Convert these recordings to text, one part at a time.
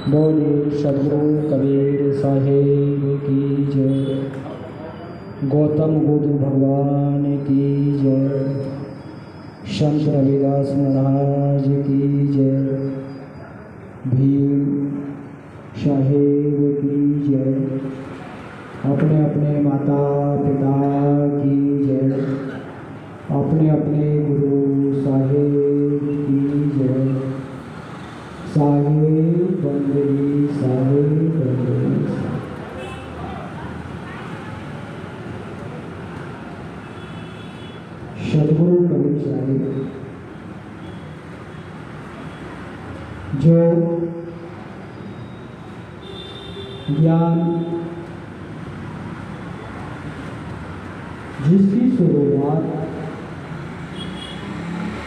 बोले सदगुरु कबीर साहेब की जय। गौतम बुद्ध भगवान की जय। संत रविदास महाराज की जय। भीम साहेब की जय। अपने अपने माता पिता की जय। अपने अपने गुरु साहेब की जय। साहेब बंदगी साहेब बंदगी। सदगुरु कबीर साहेब जो ज्ञान जिसकी शुरुआत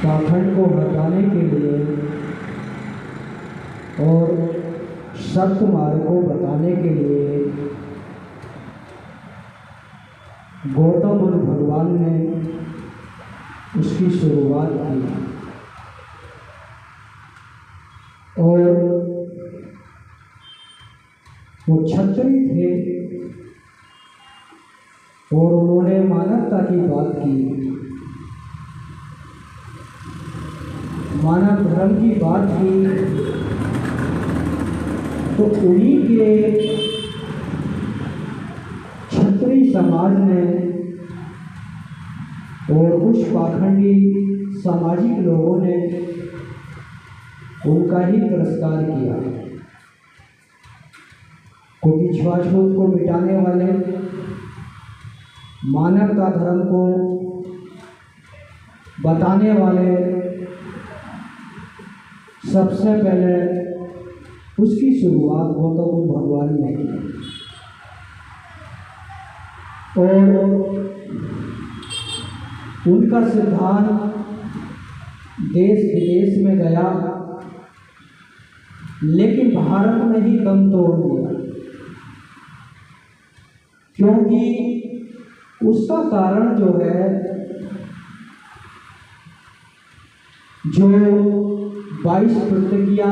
पाखंड को हटाने के लिए और सत्य मार्ग को बताने के लिए गौतम बुद्ध भगवान ने उसकी शुरुआत की। और वो क्षत्रिय थे और उन्होंने मानवता की बात की, मानव धर्म की बात की। तो उन्हीं के क्षत्रिय समाज ने और कुछ पाखंडी सामाजिक लोगों ने उनका ही तिरस्कार किया, क्योंकि छुआछूत को मिटाने वाले, मानवता धर्म को बताने वाले सबसे पहले उसकी शुरुआत गौतम बुद्ध भगवान ने की। और उनका सिद्धांत देश विदेश में गया, लेकिन भारत में ही दम तोड़ दिया। क्योंकि उसका कारण जो है, जो 22 प्रतिज्ञा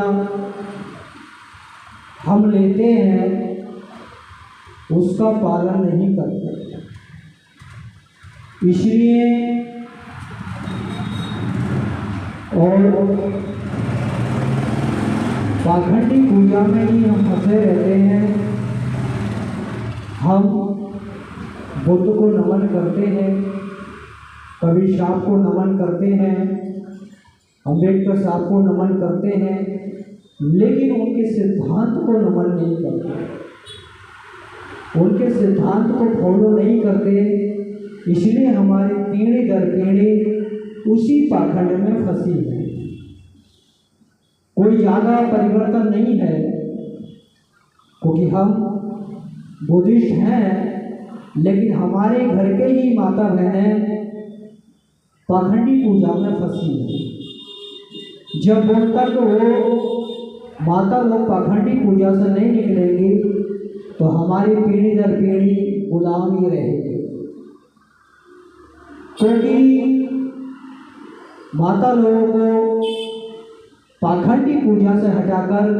हम लेते हैं उसका पालन नहीं करते। इसलिए और पाखंडी पूजा में ही हम फंसे रहते हैं। हम बुद्ध को नमन करते हैं, कबीर साहब को नमन करते हैं, अम्बेडकर साहब को नमन करते हैं, लेकिन उनके सिद्धांत को नमन नहीं करते, उनके सिद्धांत को फॉलो नहीं करते। इसलिए हमारी पीढ़ी दर पीढ़ी उसी पाखंड में फंसी है। कोई ज़्यादा परिवर्तन नहीं है, क्योंकि हम बुद्धिस्ट हैं, लेकिन हमारे घर के ही माता बहनें पाखंडी पूजा में फंसी है। जब तक वो माता लोग पाखंडी पूजा से नहीं निकलेंगी तो हमारी पीढ़ी दर पीढ़ी गुलाम ही रहेगी। क्योंकि माता लोगों को पाखंडी पूजा से हटाकर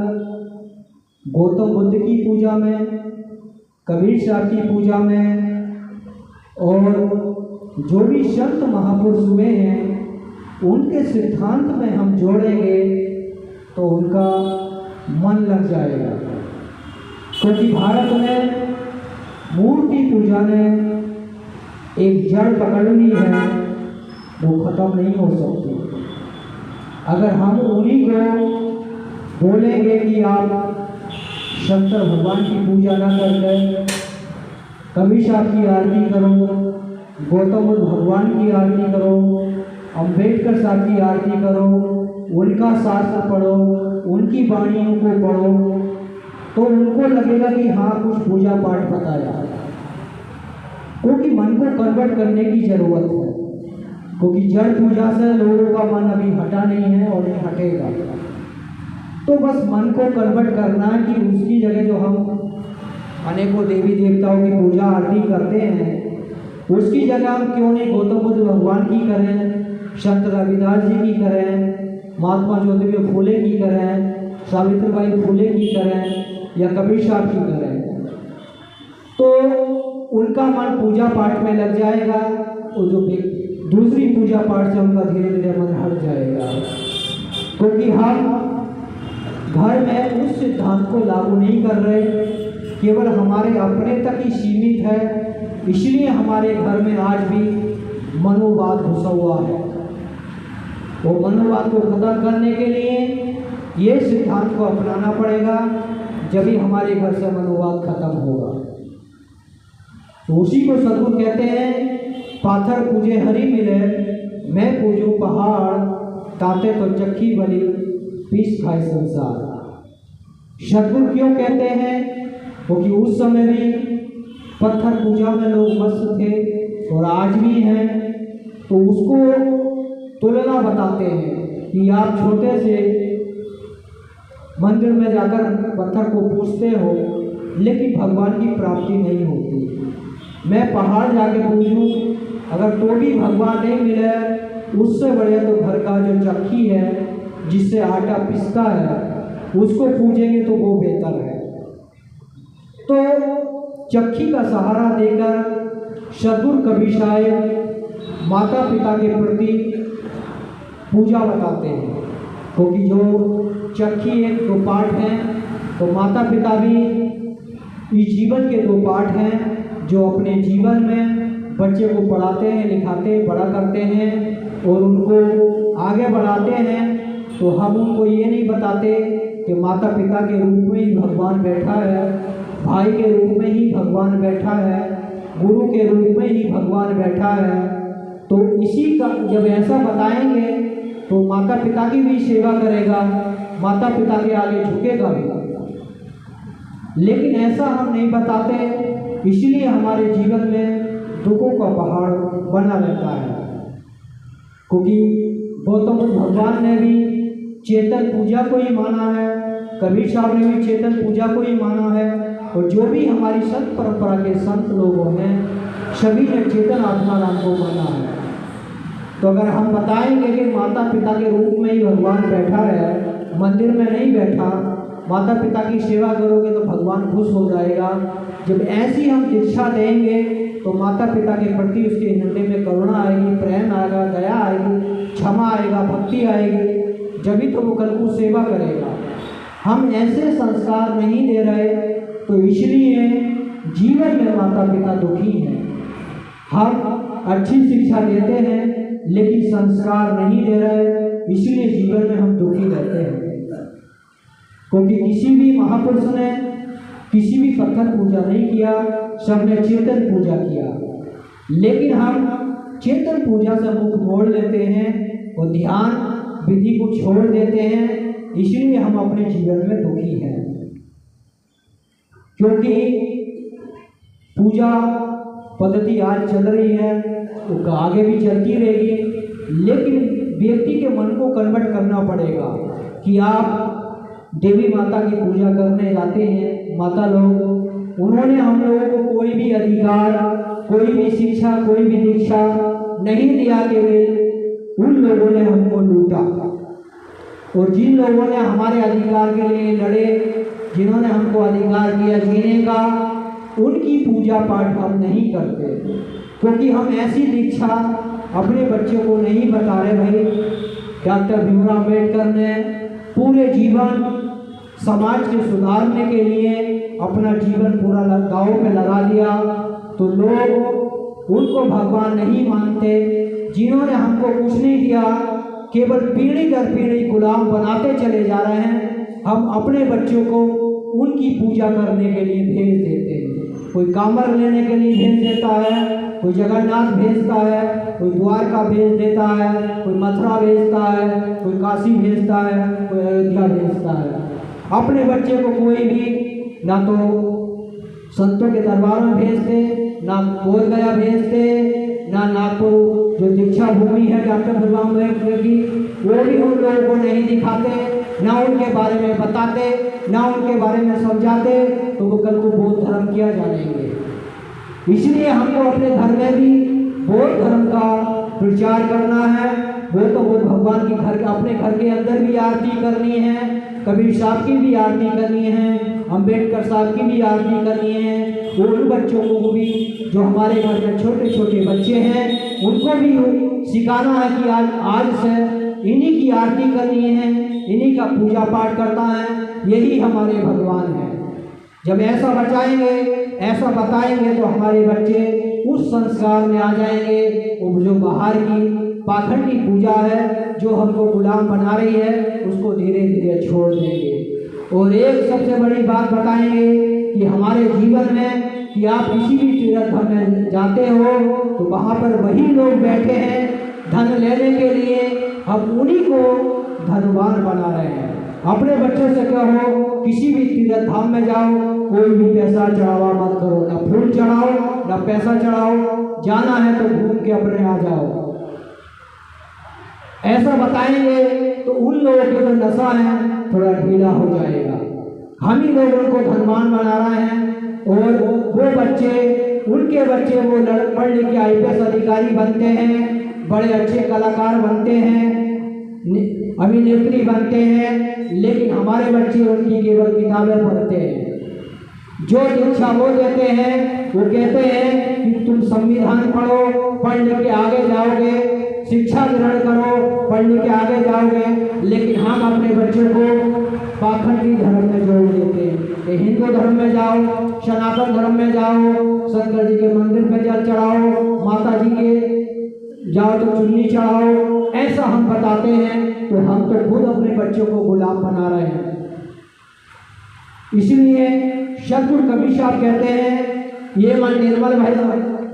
गौतम बुद्ध की पूजा में, कबीर साहब की पूजा में और जो भी संत महापुरुष हुए हैं उनके सिद्धांत में हम जोड़ेंगे तो उनका मन लग जाएगा। क्योंकि भारत में मूर्ति पूजा ने एक जड़ पकड़ ली है, वो ख़त्म नहीं हो सकती। अगर हम उन्हीं को बोलेंगे कि आप शंकर भगवान की पूजा ना करके कबीर साहब की आरती करो, गौतम बुद्ध भगवान की आरती करो, अम्बेडकर साहब की आरती करो, उनका शास्त्र पढ़ो, उनकी वाणियों को पढ़ो, तो उनको लगेगा कि हाँ कुछ पूजा पाठ बताया। क्योंकि मन को कन्वर्ट करने की ज़रूरत है, क्योंकि जड़ पूजा से लोगों का मन अभी हटा नहीं है और नहीं हटेगा। तो बस मन को कन्वर्ट करना है कि उसकी जगह जो हम अनेकों देवी देवताओं की पूजा आरती करते हैं, उसकी जगह हम क्यों नहीं गौतम बुद्ध भगवान की करें, संत रविदास जी की करें, महात्मा ज्योतिबा फूले की करें, सावित्रीबाई फुले की तरह या कबीर साहब की तरह, तो उनका मन पूजा पाठ में लग जाएगा और जो दूसरी पूजा पाठ से उनका धीरे धीरे मन हट जाएगा। क्योंकि हम घर में उस सिद्धांत को लागू नहीं कर रहे, केवल हमारे अपने तक ही सीमित है, इसलिए हमारे घर में आज भी मनोवाद घुसा हुआ है। वो मनोवाद को खत्म करने के लिए ये सिद्धांत को अपनाना पड़ेगा, जब ही हमारे घर से मनोवाद खत्म होगा। तो उसी को सदगुरु कहते हैं, पाथर पूजे हरि मिले, मैं पूजूं पहाड़, ताते तो चक्की बली, पीस खाए संसार। सदगुरु क्यों कहते हैं? क्योंकि उस समय भी पत्थर पूजा में लोग मस्त थे और आज भी हैं, तो उसको तुलना बताते हैं कि आप छोटे से मंदिर में जाकर पत्थर को पूजते हो, लेकिन भगवान की प्राप्ति नहीं होती। मैं पहाड़ जाके पूजूं, अगर तो भी भगवान नहीं मिले, उससे बड़े तो घर का जो चक्की है जिससे आटा पिसता है उसको पूजेंगे तो वो बेहतर है। तो चक्की का सहारा देकर सदगुरु कबीर साहब माता पिता के प्रति पूजा बताते हैं, क्योंकि जो चक्की एक दो पार्ट हैं, तो माता पिता भी इस जीवन के दो पार्ट हैं, जो अपने जीवन में बच्चे को पढ़ाते हैं, लिखाते हैं, बड़ा करते हैं और उनको आगे बढ़ाते हैं। तो हम उनको ये नहीं बताते कि माता पिता के रूप में ही भगवान बैठा है, भाई के रूप में ही भगवान बैठा है, गुरु के रूप में ही भगवान बैठा है। तो इसी का जब ऐसा बताएंगे तो माता पिता की भी सेवा करेगा, माता पिता के आगे झुकेगा भी। लेकिन ऐसा हम नहीं बताते, इसलिए हमारे जीवन में दुखों का पहाड़ बना रहता है। क्योंकि गौतम बुद्ध भगवान ने भी चेतन पूजा को ही माना है, कबीर साहब ने भी चेतन पूजा को ही माना है, और जो भी हमारी संत परंपरा के संत लोगों ने सभी ने चेतन आत्माराम को माना है। तो अगर हम बताएंगे कि माता पिता के रूप में ही भगवान बैठा है, मंदिर में नहीं बैठा, माता पिता की सेवा करोगे तो भगवान खुश हो जाएगा, जब ऐसी हम दीक्षा देंगे तो माता पिता के प्रति उसके हृदय में करुणा आएगी, प्रेम आएगा, दया आएगी, क्षमा आएगा, भक्ति आएगी, जब ही तो वो कल को सेवा करेगा। हम ऐसे संस्कार नहीं दे रहे, तो इसलिए जीवन में माता पिता दुखी हैं। हम अच्छी शिक्षा देते हैं लेकिन संस्कार नहीं दे रहे, इसलिए जीवन में हम दुखी रहते हैं। क्योंकि किसी भी महापुरुष ने किसी भी पत्थर पूजा नहीं किया, सबने चेतन पूजा किया। लेकिन हम चेतन पूजा से मुख मोड़ लेते हैं और ध्यान विधि को छोड़ देते हैं, इसलिए हम अपने जीवन में दुखी हैं। क्योंकि पूजा पद्धति आज चल रही है, वो आगे भी चलती रहेगी, लेकिन व्यक्ति के मन को कन्वर्ट करना पड़ेगा कि आप देवी माता की पूजा करने जाते हैं। माता लोग, उन्होंने हम लोगों को कोई भी अधिकार, कोई भी शिक्षा, कोई भी दीक्षा नहीं दिया, केवल उन लोगों ने हमको लूटा। और जिन लोगों ने हमारे अधिकार के लिए लड़े, जिन्होंने हमको अधिकार दिया जीने का, उनकी पूजा पाठ हम नहीं करते, क्योंकि हम ऐसी दीक्षा अपने बच्चों को नहीं बता रहे। भाई डॉक्टर भीमराव अम्बेडकर ने पूरे जीवन समाज के सुधारने के लिए अपना जीवन पूरा गाँव में लगा दिया, तो लोग उनको भगवान नहीं मानते, जिन्होंने हमको कुछ नहीं दिया, केवल पीढ़ी दर पीढ़ी गुलाम बनाते चले जा रहे हैं। हम अपने बच्चों को उनकी पूजा करने के लिए भेज देते हैं। कोई कांवर लेने के लिए भेज देता है, कोई जगन्नाथ भेजता है, कोई द्वारका भेज देता है, कोई मथुरा भेजता है, कोई काशी भेजता है, कोई अयोध्या भेजता है। अपने बच्चे को कोई भी ना तो संतों के दरबार में भेजते, ना बोध गया भेजते, ना नागपुर जो दीक्षा भूमि है डॉक्टर भीमराव अम्बेडकर की, वो भी उन लोगों को नहीं दिखाते, ना उनके बारे में बताते, ना उनके बारे में समझाते, तो वो कल को बौद्ध धर्म किया जानेंगे। इसलिए हमको अपने घर में भी बौद्ध धर्म का प्रचार करना है। वो तो बुद्ध भगवान की घर, अपने घर के अंदर भी आरती करनी है, कबीर साहब की भी आरती करनी है, अम्बेडकर साहब की भी आरती करनी है। उन बच्चों को भी, जो हमारे घर में छोटे छोटे बच्चे हैं, उनको भी सिखाना है कि आज से इन्हीं की आरती करनी है, इन्हीं का पूजा पाठ करता है, यही हमारे भगवान हैं। जब ऐसा बचाएंगे, ऐसा बताएंगे तो हमारे बच्चे उस संस्कार में आ जाएंगे। वो जो बाहर की पाखंडी पूजा है, जो हमको गुलाम बना रही है, उसको धीरे धीरे छोड़ देंगे। और एक सबसे बड़ी बात बताएंगे कि हमारे जीवन में कि आप किसी भी तीर्थ धाम में जाते हो तो वहाँ पर वही लोग बैठे हैं धन लेने के लिए, हम उन्हीं को धनवान बना रहे हैं। अपने बच्चे से कहो किसी भी तीर्थ धाम में जाओ, कोई भी पैसा चढ़ावा मत करो, ना फूल चढ़ाओ ना पैसा चढ़ाओ, जाना है तो घूम के अपने आ जाओ। ऐसा बताएंगे तो उन लोगों के जो नशा है थोड़ा ढीला हो जाएगा। हम ही लोग उनको धनवान बना रहे हैं और वो बच्चे, उनके बच्चे वो पढ़ लिख के IPS अधिकारी बनते हैं, बड़े अच्छे कलाकार बनते हैं, अभिनेत्री बनते हैं, लेकिन हमारे बच्चे उनकी केवल किताबें पढ़ते हैं। जो शिक्षा वो देते हैं, वो कहते हैं कि तुम संविधान पढ़ो, पढ़ लिख के आगे जाओगे, शिक्षा ग्रहण करो, पढ़ लिख के आगे जाओगे, लेकिन हम अपने बच्चों को पाखंडी धर्म में जोड़ देते हैं कि हिंदू धर्म में जाओ, सनातन धर्म में जाओ, शंकर जी के मंदिर में जल चढ़ाओ, माता जी के जाओ तो चुन्नी चढ़ाओ, ऐसा हम बताते हैं तो हम तो खुद अपने बच्चों को गुलाम बना रहे हैं। इसलिए सतगुरु कबीर साहब कहते हैं, ये मन निर्मल भय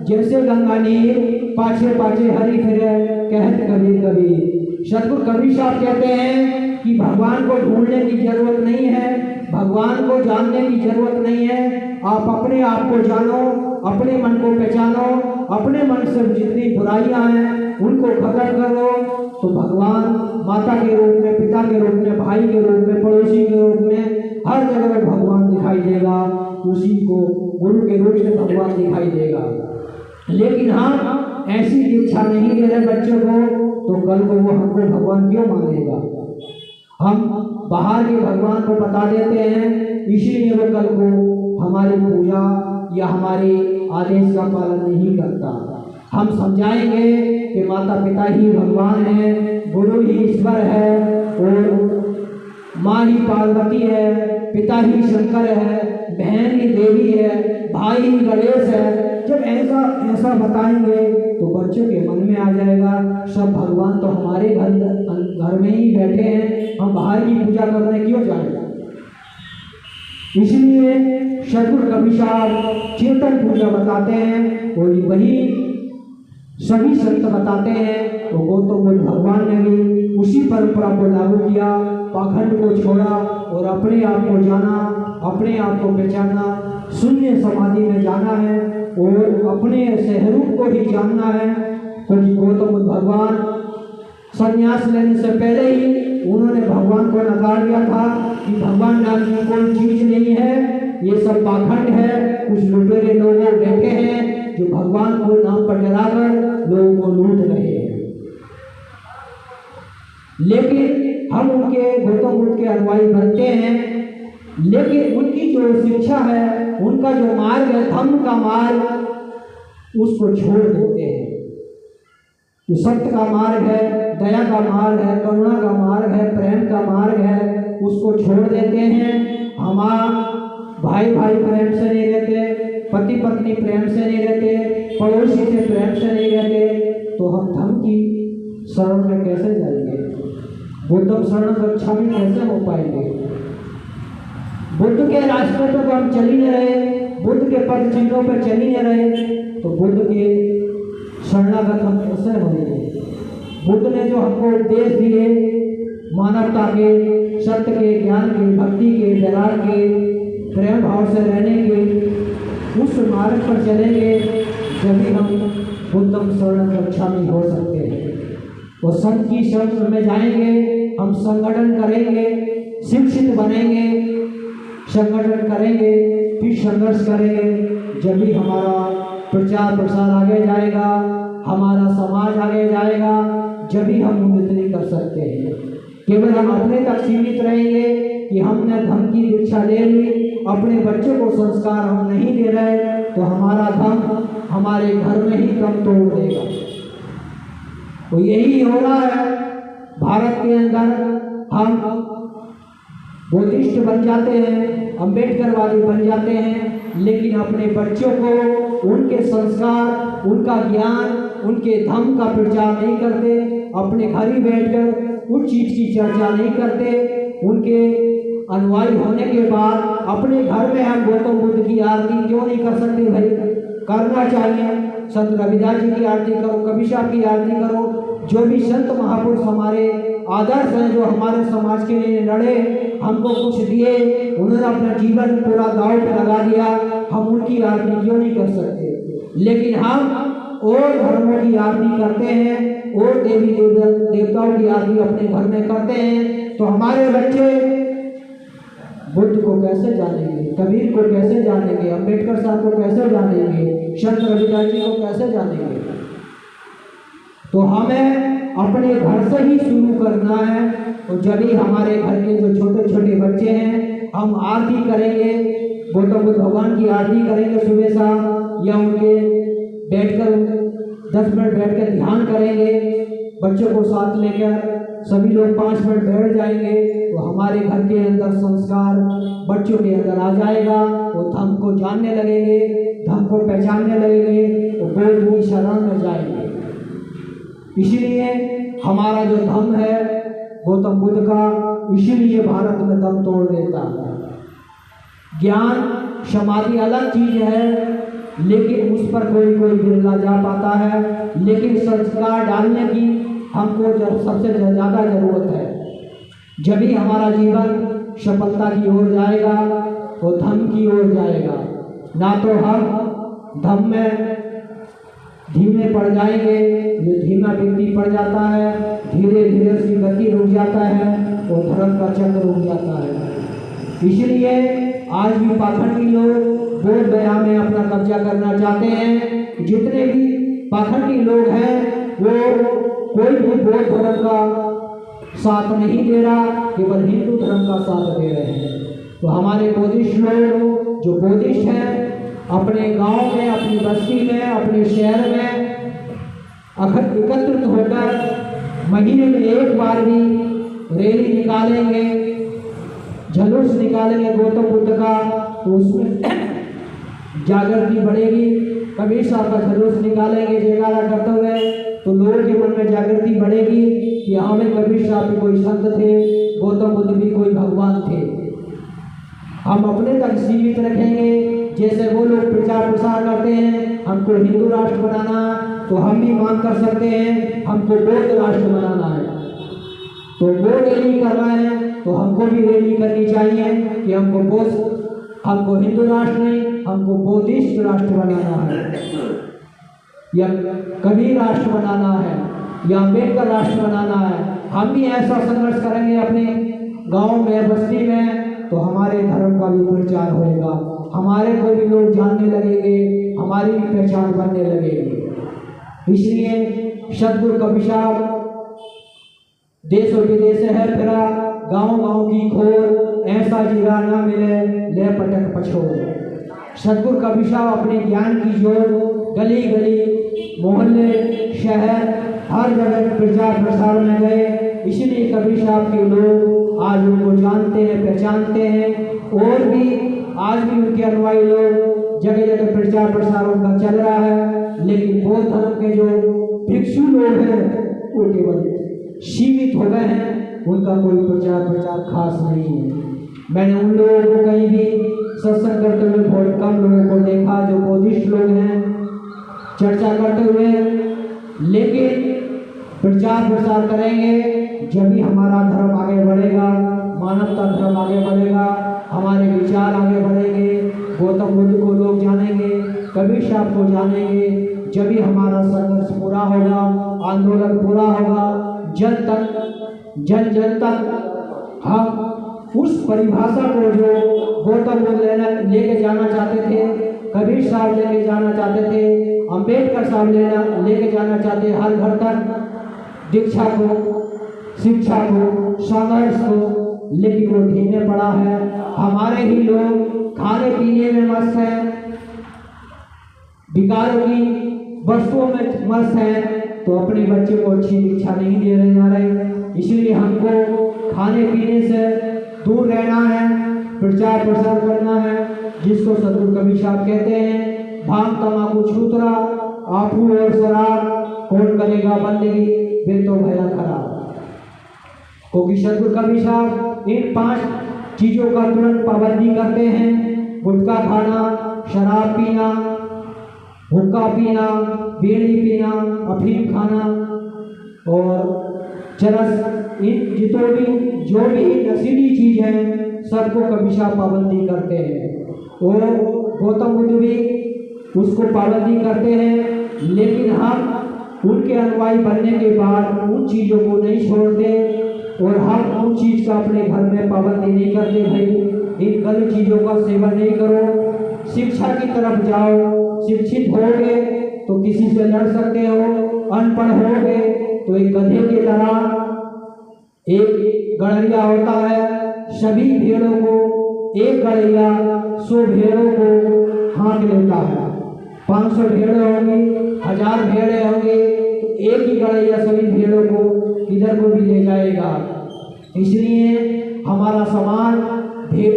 जैसे गंगा नीर, पाछे पाछे हरि फिरे कहत कबीर कबीर। सतगुरु कबीर साहब कहते हैं कि भगवान को ढूंढने की जरूरत नहीं है, भगवान को जानने की जरूरत नहीं है। आप अपने आप को जानो, अपने मन को पहचानो, अपने मन से जितनी बुराइयां हैं उनको खत्म करो, तो भगवान माता के रूप में, पिता के रूप में, भाई के रूप में, पड़ोसी के रूप में, हर जगह भगवान दिखाई देगा। उसी को गुरु के रूप में भगवान दिखाई देगा। लेकिन हम ऐसी दीक्षा नहीं दे रहे बच्चों को, तो कल को वो हमको भगवान क्यों मानेगा? हम बाहर के भगवान को बता देते हैं, इसीलिए वो कल को हमारी पूजा या हमारे आदेश का पालन नहीं करता। हम समझाएंगे कि माता पिता ही भगवान है, गुरु ही ईश्वर है, और माँ ही पार्वती है, पिता ही शंकर है, बहन ही देवी है, भाई ही गणेश है। जब ऐसा बताएंगे तो बच्चों के मन में आ जाएगा, सब भगवान तो हमारे घर में ही बैठे हैं, हम बाहर की पूजा करने क्यों जाएंगे? इसलिए सतगुरु कबीर साहब चेतन पूजा बताते हैं, और वही सभी संत बताते हैं। तो गौतम बुद्ध भगवान ने भी उसी परंपरा को लागू किया, पाखंड को छोड़ा और अपने आप को जाना, अपने आप को पहचाना, शून्य समाधि में जाना है और अपने स्वरूप को ही जानना है। क्योंकि गौतम बुद्ध भगवान संन्यास लेने से पहले ही उन्होंने भगवान को नकार दिया था कि भगवान नाम की कोई चीज नहीं है, ये सब पाखंड है, कुछ लुटेरे लोग बैठे हैं जो भगवान को नाम पर डराकर लोगों को लूट रहे हैं। लेकिन हम उनके गौतम बुद्ध के अनुयायी बनते हैं, लेकिन उनकी जो शिक्षा है, उनका जो मार्ग है, धम्म का मार्ग, उसको छोड़ देते हैं। जो सत्य का मार्ग है, दया का मार्ग है, करुणा का मार्ग है, प्रेम का मार्ग है, उसको छोड़ देते हैं। हमारा भाई भाई प्रेम से नहीं रहते, पति पत्नी प्रेम से नहीं रहते, पड़ोसी से प्रेम से नहीं रहते, तो हम धर्म की शरण में कैसे जाएंगे? बुद्धम शरण गच्छामि कैसे हो पाएंगे? बुद्ध के रास्ते पर हम चल ही नहीं रहे, बुद्ध के पद चिन्हों पर चल ही नहीं रहे, तो बुद्ध के शरणागत हम कैसे होंगे? बुद्ध ने जो हमको उपदेश दिए, मानवता के, सत्य के, ज्ञान के, भक्ति के, वैराग्य के, प्रेम भाव से रहने के, उस मार्ग पर चलेंगे जब भी हम बुद्धम शरण गच्छामि हो सकते हैं। वो संत की शरण में जाएंगे, हम संगठन करेंगे, शिक्षित बनेंगे, संगठन करेंगे, फिर संघर्ष करेंगे, जब भी हमारा प्रचार प्रसार आगे जाएगा, हमारा समाज आगे जाएगा, जब भी हम उन्नति कर सकते हैं। केवल हम अपने तक सीमित रहेंगे कि हमने धम्म की दीक्षा ले ली, अपने बच्चों को संस्कार हम नहीं दे रहे, तो हमारा धम्म हमारे घर में ही दम तोड़ देगा। तो यही हो रहा है भारत के अंदर। हम बुद्धिस्ट बन जाते हैं, अम्बेडकरवादी बन जाते हैं, लेकिन अपने बच्चों को उनके संस्कार, उनका ज्ञान, उनके धम्म का प्रचार नहीं करते, अपने घर ही बैठकर उस चीज़ की चर्चा नहीं करते। उनके अनुयायी होने के बाद अपने घर में हम गौतम बुद्ध की आरती क्यों नहीं कर सकते भाई? करना चाहिए। संत रविदास जी की आरती करो, कबीर साहब की आरती करो। जो भी संत महापुरुष हमारे आदर्श हैं, जो हमारे समाज के लिए लड़े, हमको कुछ दिए, उन्होंने अपना जीवन पूरा दांव पे लगा दिया, हम उनकी आरती क्यों नहीं कर सकते? लेकिन हम और धर्मों की आरती करते हैं और देवी देवताओं की आरती अपने घर में करते हैं, तो हमारे बच्चे बुद्ध को कैसे जानेंगे, कबीर को कैसे जानेंगे, अम्बेडकर साहब को कैसे जानेंगे, संत रविदास जी को कैसे जानेंगे? तो हमें अपने घर से ही शुरू करना है। तो जब भी हमारे घर के जो छोटे छोटे बच्चे हैं, हम आरती करेंगे, गौतम बुद्ध भगवान की आरती करेंगे सुबह शाम, या उनके बैठकर 10 मिनट बैठकर ध्यान करेंगे, बच्चों को साथ लेकर सभी लोग 5 मिनट बैठ जाएंगे, तो हमारे घर के अंदर संस्कार बच्चों के अंदर आ जाएगा। वो धम्म को जानने लगेंगे, धम्म को पहचानने लगेंगे, तो बुद्ध की शरण में जाएंगे। इसीलिए हमारा जो धम्म है गौतम बुद्ध का, इसीलिए भारत में दम तोड़ देता है। ज्ञान समाधि अलग चीज है, लेकिन उस पर कोई बिरला जा पाता है, लेकिन संस्कार डालने की हमको सबसे ज़्यादा ज़रूरत है। जब भी हमारा जीवन सफलता की ओर जाएगा, तो धम्म की ओर जाएगा। ना तो हम धम्म में धीमे पड़ जाएंगे, जो धीमा व्यक्ति पड़ जाता है, धीरे धीरे उसकी गति रुक जाता है, वो धर्म का चक्र रुक जाता है। इसलिए आज भी पाखंडी लोग बोध गया में अपना कब्जा करना चाहते हैं। जितने भी पाखंडी लोग हैं, वो कोई भी बौद्ध धर्म का साथ नहीं दे रहा, केवल हिंदू धर्म का साथ दे रहे हैं। तो हमारे बौद्धिस्ट लोग जो बौद्धिस्ट हैं, अपने गांव में, अपनी बस्ती में, अपने शहर में एकत्रित होकर महीने में एक बार भी रैली निकालेंगे, जुलूस निकालेंगे गौतम बुद्ध का, तो उसमें जागृति बढ़ेगी। कबीर साहब का जुलूस निकालेंगे जयकारा करते हुए, तो लोगों के मन में जागृति बढ़ेगी कि हाँ भाई, कबीर साहब भी कोई संत थे, गौतम बुद्ध भी कोई भगवान थे। हम अपने तक सीमित रखेंगे, जैसे वो लोग प्रचार प्रसार करते हैं हमको हिंदू राष्ट्र बनाना, तो हम भी मांग कर सकते हैं हमको बौद्ध राष्ट्र बनाना है। तो वो रैली कर रहे हैं, तो हमको भी रैली करनी चाहिए कि हमको हिंदू राष्ट्र नहीं, हमको बौद्धिस्ट राष्ट्र बनाना है, या कबीर राष्ट्र बनाना है, या अम्बेडकर राष्ट्र बनाना है। हम भी ऐसा संघर्ष करेंगे अपने गांव में, बस्ती में, तो हमारे धर्म का भी प्रचार होएगा, हमारे को भी लोग जानने लगेंगे, हमारी भी पहचान बनने लगेगी। इसलिए सतगुरु कबीर साहब देश और विदेश है फिरा, गाँव गाँव की खोर, ऐसा जीरा ना मिले ले पटक पछोर। सतगुरु कबीर साहब अपने ज्ञान की जोर गली गली, मोहल्ले, शहर, हर जगह प्रचार प्रसार में गए। इसीलिए कबीर साहब के लोग आज उनको जानते हैं, पहचानते हैं, और भी आज भी उनके अनुयायी लोग जगह जगह प्रचार प्रसार उनका चल रहा है। लेकिन बौद्ध धर्म के जो भिक्षु लोग हैं, वो केवल सीमित हो गए हैं, उनका कोई प्रचार खास नहीं है। मैंने उन लोगों को कहीं भी सत्संग करते हुए बहुत कम लोगों को देखा जो बौद्धिस्ट लोग हैं चर्चा करते हुए। लेकिन प्रचार प्रसार करेंगे जब भी हमारा धर्म आगे बढ़ेगा, मानवता धर्म आगे बढ़ेगा, हमारे विचार आगे बढ़ेंगे, गौतम बुद्ध को लोग जानेंगे, कबीर साहब को जानेंगे। जब भी हमारा संघर्ष पूरा होगा, आंदोलन पूरा होगा, जन जन तक हम उस परिभाषा को जो गौतम बुद्ध लेके जाना चाहते थे, कबीर साहब लेके जाना चाहते थे, अम्बेडकर साहब लेके जाना चाहते, हर घर तक दीक्षा को, शिक्षा को, संघर्ष को, लेकिन वो धीमे पड़ा है। हमारे ही लोग खाने पीने में मस्त हैं, बिकारों की वस्तुओं में मस्त हैं, तो अपने बच्चे को अच्छी शिक्षा नहीं दे रहे जा रहे। इसलिए हमको खाने पीने से दूर रहना है, प्रचार प्रसार करना है, जिसको सदगुरु कबीर साहब कहते हैं भांग तंबाकू छूतरा आपू और शराब कौन करेगा बंदगी वे तो भला खराब। क्योंकि सदगुरु कबीर साहब इन 5 चीजों का तुरंत पाबंदी करते हैं। गुटखा खाना, शराब पीना, हुक्का पीना, बीड़ी पीना, अफीम खाना और चरस, इन जो भी नशीली चीज है सबको कबीर साहब पाबंदी करते हैं। और गौतम बुद्ध भी उसको पाबंदी करते हैं, लेकिन हम उनके अनुयायी बनने के बाद उन चीज़ों को नहीं छोड़ते और हम उन चीज़ का अपने घर में पाबंदी नहीं करते। भाई इन गलत चीज़ों का सेवन नहीं करो, शिक्षा की तरफ जाओ। शिक्षित होगे तो किसी से लड़ सकते हो, अनपढ़ होगे तो एक गधे की तरह एक गड़रिया होता है, सभी भेड़ों को एक गड़रिया 100 भेड़ों को हाँक लेता है। 500 भेड़ें होंगी, 1000 भेड़ें होंगी, तो एक ही गड़रिया सभी भेड़ों को किधर को भी ले जाएगा। इसलिए हमारा समाज एक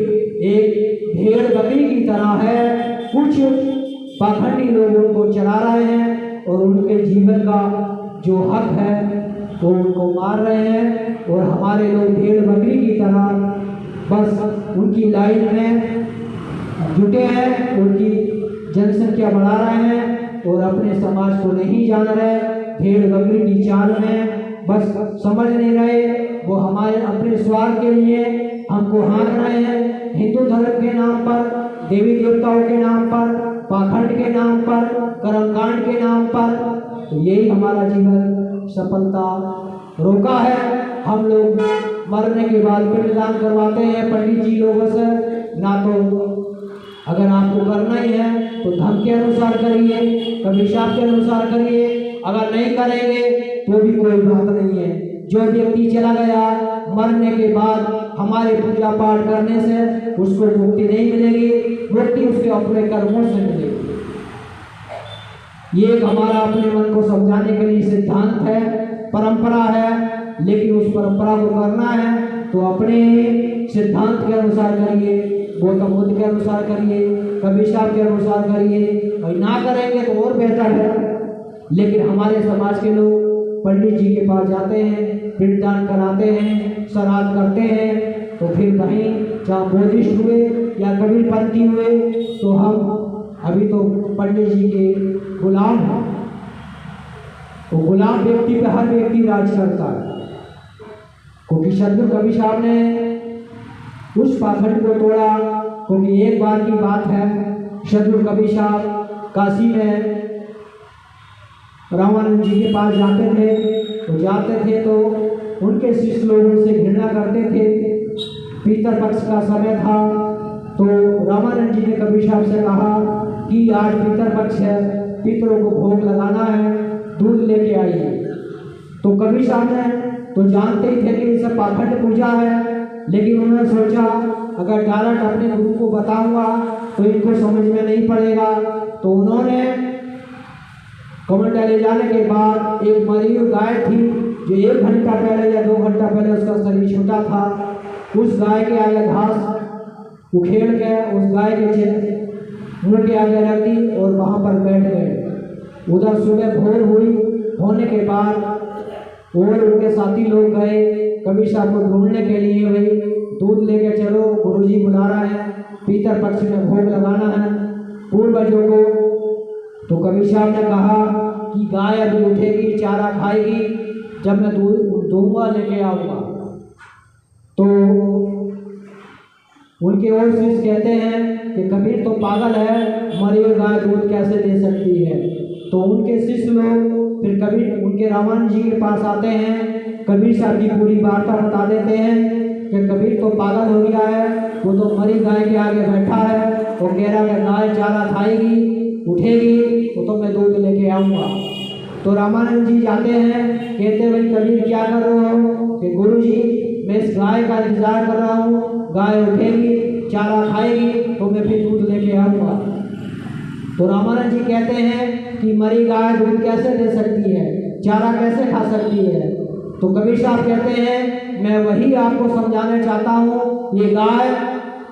भेड़ बकरी की तरह है। कुछ पाखंडी लोग उनको चला रहे हैं और उनके जीवन का जो हक है वो उनको मार रहे हैं, और हमारे लोग भेड़ बकरी की तरह बस उनकी लाइन में जुटे हैं, उनकी जनसंख्या बढ़ा रहे हैं और अपने समाज को नहीं जान रहे। भेड़ बकरी की चाल में बस समझ नहीं रहे, वो हमारे अपने स्वार्थ के लिए हमको हाँक रहे हैं। हिंदू धर्म के नाम पर, देवी देवताओं के नाम पर, पाखंड के नाम पर, कर्मकांड के नाम पर, तो यही हमारा जीवन सफलता रोका है। हम लोग मरने के बाद पिंडदान करवाते हैं पंडित जी लोगों से, ना तो अगर आपको करना ही है तो धर्म के अनुसार करिए, कबीर साहब के अनुसार करिए, अगर नहीं करेंगे तो भी कोई बात नहीं है। जो व्यक्ति चला गया मरने के बाद हमारे पूजा पाठ करने से उसको मुक्ति नहीं मिलेगी, मुक्ति उसके अपने कर्मों से मिलेगी। ये एक हमारा अपने मन को समझाने के लिए सिद्धांत है, परंपरा है, लेकिन उस परंपरा को करना है तो अपने सिद्धांत के अनुसार करिए, गौतम बुद्ध के अनुसार करिए, कबीर साहब के अनुसार करिए। और ना करेंगे तो और बेहतर है। लेकिन हमारे समाज के लोग पंडित जी के पास जाते हैं, पिंडदान कराते हैं, श्राद्ध करते हैं, तो फिर कहीं चाहे बुद्धिस्ट हुए या कबीरपंथी हुए तो हम अभी तो पंडित जी के गुलाम हैं। तो गुलाम व्यक्ति पे हर व्यक्ति राज करता है। क्योंकि सदगुरु कबीर साहब ने उस पाखंड को तोड़ा। क्योंकि एक बार की बात है, सदगुरु कबीर साहब काशी में रामानंद जी के पास जाते थे तो उनके शिष्य लोग उनसे घृणा करते थे। पितर पक्ष का समय था तो रामानंद जी ने कबीर साहब से कहा कि आज पितर पक्ष है, पितरों को भोग लगाना है, दूध लेके आइए। तो कबीर साहब ने तो जानते ही थे कि ये सब पाखंड पूजा है, लेकिन उन्होंने सोचा अगर डायरेक्ट अपने गुरु को बताऊंगा तो इनको समझ में नहीं पड़ेगा। तो उन्होंने कमंडा ले जाने के बाद एक मरी हुई गाय थी जो 1 घंटा पहले या 2 घंटा पहले उसका शरीर छूटा था, उस गाय के आगे घास उखेड़ के उस गाय के मुंह के आगे रख दी और वहाँ पर बैठ गए। उधर सुबह भोर हुई, होने के बाद और उनके साथी लोग गए कबीर साहब को ढूंढने के लिए। भाई दूध लेके चलो, गुरुजी बुला रहा है, पितर पक्ष में भोग लगाना है पूर्वजों को। तो कबीर साहब ने कहा कि गाय अभी उठेगी, चारा खाएगी, जब मैं दूध दूंगा लेके आऊँगा। तो उनके और शिष्य कहते हैं कि कबीर तो पागल है, मरी हुई गाय दूध कैसे दे सकती है। तो उनके शिष्य लोग फिर कबीर उनके रामानंद जी के पास आते हैं, कबीर साहब की पूरी वार्ता बता देते हैं कि कबीर तो पागल हो गया है, वो तो मरी गाय के आगे बैठा है, वो कह रहा है गाय चारा खाएगी, उठेगी तो मैं दूध लेके आऊँगा। तो रामानंद जी जाते हैं, कहते भाई कबीर क्या कर रहे हो कि गुरुजी मैं इस गाय का इंतजार कर रहा हूँ, गाय उठेगी, चारा खाएगी तो मैं फिर दूध लेके आऊँगा। तो रामानंद जी कहते हैं कि मरी गाय दूध कैसे दे सकती है, चारा कैसे खा सकती है। तो कबीर साहब कहते हैं मैं वही आपको समझाना चाहता हूँ, ये गाय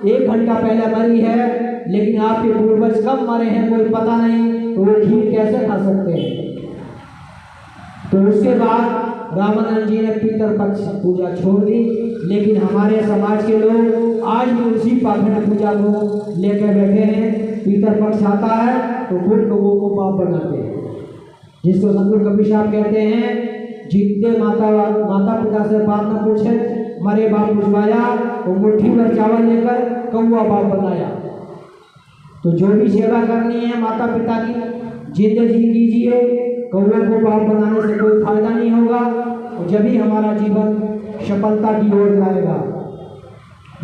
1 घंटा पहले मरी है, लेकिन आपके पूर्वज कब मरे हैं कोई पता नहीं, तो वो खीर कैसे खा सकते हैं। तो उसके बाद रामानंद जी ने पितृपक्ष पूजा छोड़ दी, लेकिन हमारे समाज के लोग आज भी उसी पाखंड पूजा को लेकर बैठे हैं। पितृपक्ष आता है तो खुद लोगों को पाप बनाते हैं, जिसको संत कबीर साहब कहते हैं जितने माता पिता से बात न पूछे, मरे बाप पुछवाया, तो मुट्ठी भर चावल लेकर कौआ बाप बनाया। तो जो भी सेवा करनी है माता पिता की जिंदगी कीजिए, कौआ को बाप बनाने से कोई फायदा नहीं होगा, और जब ही हमारा जीवन सफलता की ओर जाएगा।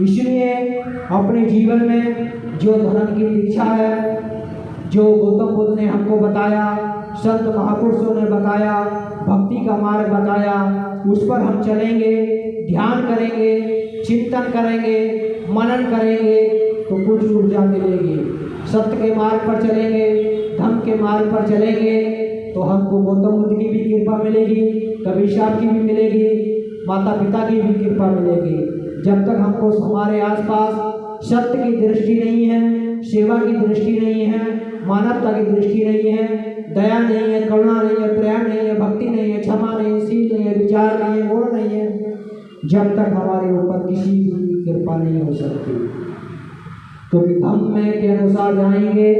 इसलिए अपने जीवन में जो धर्म की दीक्षा है, जो गौतम बुद्ध ने हमको बताया, संत महापुरुषों ने बताया, भक्ति का मार्ग बताया, उस पर हम चलेंगे, ध्यान करेंगे, चिंतन करेंगे, मनन करेंगे तो कुछ ऊर्जा मिलेगी। सत्य के मार्ग पर चलेंगे, धर्म के मार्ग पर चलेंगे तो हमको गौतम बुद्ध की भी कृपा मिलेगी, कबीर साहब की भी मिलेगी, माता पिता की भी कृपा मिलेगी। जब तक हमको हमारे आसपास सत्य की दृष्टि नहीं है, सेवा की दृष्टि नहीं है, मानवता की दृष्टि नहीं है, दया नहीं है, करुणा नहीं है, प्रेम नहीं है, भक्ति नहीं है, क्षमा नहीं है, शील नहीं है, विचार नहीं है, गुण नहीं है, जब तक हमारे ऊपर किसी की कृपा नहीं हो सकती। क्योंकि धम्म में के अनुसार जाएंगे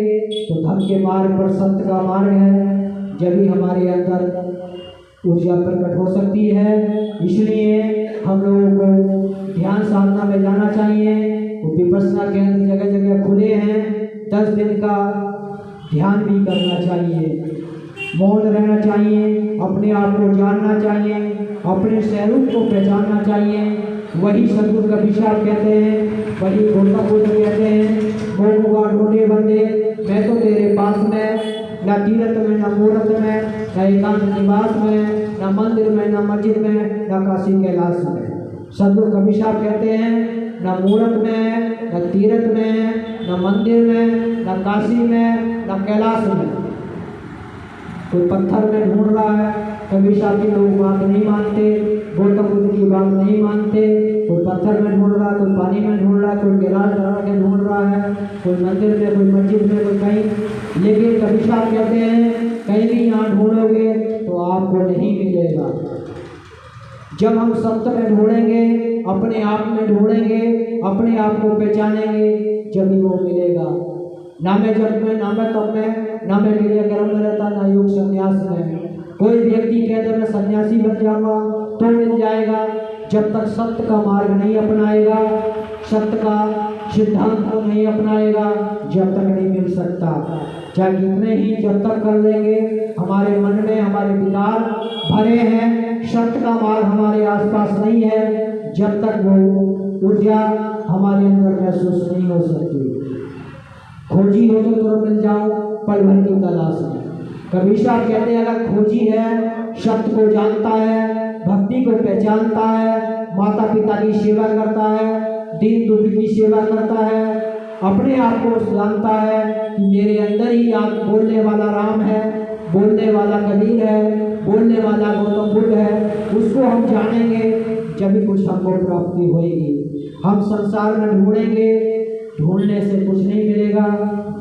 तो धम्म के मार्ग पर सत्य का मार्ग है, जब भी हमारे अंदर ऊर्जा प्रकट हो सकती है। इसलिए हम लोगों को ध्यान साधना में जाना चाहिए। वो विपश्यना केंद्र जगह जगह खुले हैं, 10 दिन का ध्यान भी करना चाहिए, मौन रहना चाहिए, अपने आप को जानना चाहिए, अपने स्वरूप को पहचानना चाहिए। वही सदगुरु कबीर साहब कहते हैं, वही गौतम बुद्ध कहते हैं, मोह ढूंढे बंदे मैं तो तेरे पास में, न तीर्थ में, न मूर्त में, न एकांत निवास में, न मंदिर में, न मस्जिद में, न काशी कैलाश में। सदगुरु कबीर साहब कहते हैं न मूर्त में, न तीर्थ में, न मंदिर में, न काशी में, न कैलाश में। कोई पत्थर में ढूंढ रहा है, कबीर साहब की लोग बात नहीं मानते, गौतम बुद्ध की बात नहीं मानते। कोई पत्थर में ढूंढ रहा है, कोई पानी में ढूंढ रहा है, कोई कैलाश के ढूंढ रहा है, कोई मंदिर में, कोई मस्जिद में, कोई कहीं। लेकिन कबीर साहब कहते हैं कहीं भी यहाँ ढूंढोगे तो आपको नहीं मिलेगा। जब हम सत्य में ढूंढेंगे, अपने आप में ढूंढेंगे, अपने आप को पहचानेंगे, जब भी वो मिलेगा। ना मैं जब में, ना मैं तब में, ना मैं क्रियाक्रम में रहता, ना योग संन्यास में। कोई व्यक्ति कहते मैं सन्यासी बन जाऊंगा तो मिल जाएगा, जब तक सत्य का मार्ग नहीं अपनाएगा, सत्य का सिद्धांत को नहीं अपनाएगा, जब तक नहीं मिल सकता। चाहे कितने ही जब तक कर लेंगे, हमारे मन में हमारे विकार भरे हैं, सत्य का मार्ग हमारे आसपास नहीं है, जब तक वो ऊर्जा हमारे अंदर महसूस नहीं हो सकती। खोजी हो तो तुरंत मिल जाओ, पल भर की तलाश में। कबीर साहब कहते हैं अगर खोजी है, सत्य को जानता है, भक्ति को पहचानता है, माता पिता की सेवा करता है, दीन दुखी की सेवा करता है, अपने आप को जानता है कि मेरे अंदर ही आप बोलने वाला राम है, बोलने वाला कबीर है, बोलने वाला गौतम बुद्ध है, उसको हम जानेंगे जब भी कुछ हमको प्राप्ति होगी। हम संसार में ढूंढेंगे, ढूंढने से कुछ नहीं मिलेगा।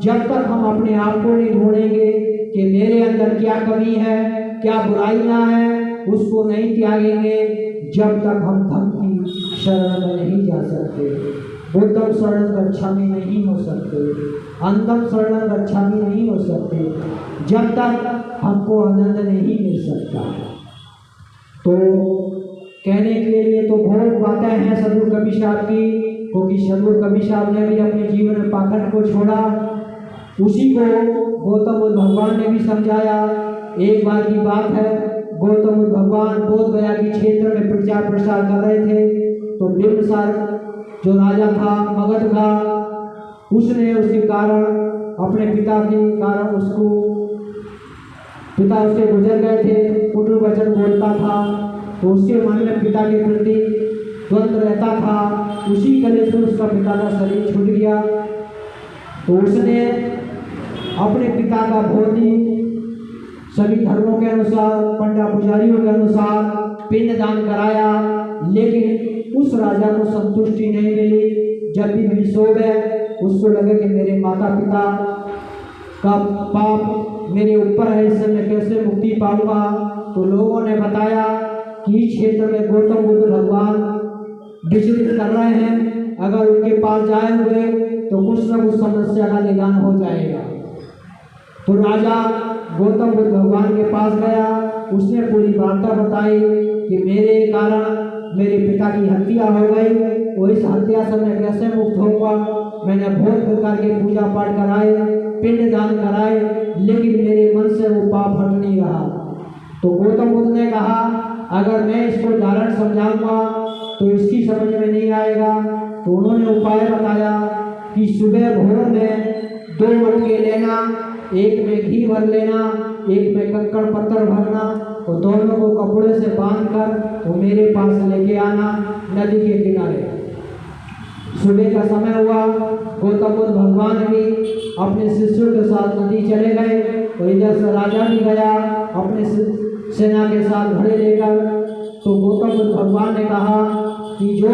जब तक हम अपने आप को नहीं ढूंढेंगे कि मेरे अंदर क्या कमी है, क्या बुराइयां हैं, उसको नहीं त्यागेंगे, जब तक हम धर्म की शरण में नहीं जा सकते। बुद्धम शरणं गच्छामि नहीं हो सकते, अंधम शरणं गच्छामि नहीं हो सकते, जब तक हमको आनंद नहीं मिल सकता। तो कहने के लिए तो बहुत बातें हैं सदगुरु कबीर साहब की, क्योंकि सदगुरु कबीर साहब ने भी अपने जीवन में पाखंड को छोड़ा, उसी को गौतम बुद्ध भगवान ने भी समझाया। एक बार की बात है, गौतम बुद्ध भगवान बोध गया के क्षेत्र में प्रचार प्रसार कर रहे थे, तो बिंबिसार जो राजा था, मगध था, उसने उसके कारण, अपने पिता के कारण उसको, पिता उसके गुजर गए थे, कुटुंब वचन बोलता था, तो उसके मन में पिता के प्रति द्वंद्व रहता था, उसी कलेश में उसका पिता का शरीर छूट गया। तो उसने अपने पिता का भोजन सभी धर्मों के अनुसार, पंडा पुजारियों के अनुसार पिंडदान कराया, लेकिन उस राजा को संतुष्टि नहीं मिली। जब भी सो गए उसको लगे कि मेरे माता पिता का पाप मेरे ऊपर है, इससे मैं कैसे मुक्ति पाऊंगा। तो लोगों ने बताया कि इस क्षेत्र में गौतम बुद्ध भगवान विचरित कर रहे हैं, अगर उनके पास जाए हुए तो कुछ न कुछ समस्या का निदान हो जाएगा। तो राजा गौतम बुद्ध भगवान के पास गया, उसने पूरी वार्ता बताई कि मेरे कारण मेरे पिता की हत्या हो गई और इस हत्या से मैं कैसे मुक्त होऊंगा। मैंने बहुत प्रकार के पूजा पाठ कराए, पिंडदान कराए, लेकिन मेरे मन से वो पाप हट नहीं रहा। तो गौतम बुद्ध ने कहा अगर मैं इसको कारण समझाऊंगा तो इसकी समझ में नहीं आएगा। तो उन्होंने उपाय बताया कि सुबह भोर में 2 मटके लेना, एक में घी भर लेना, एक में कंकड़ पत्थर भरना और दोनों को कपड़े से बांधकर वो मेरे पास लेके आना नदी के किनारे। सुबह का समय हुआ, गौतम बुद्ध भगवान भी अपने शिष्यों के साथ नदी चले गए और इधर से राजा भी गया अपने सेना के साथ घड़े लेकर। तो गौतम बुद्ध भगवान ने कहा कि जो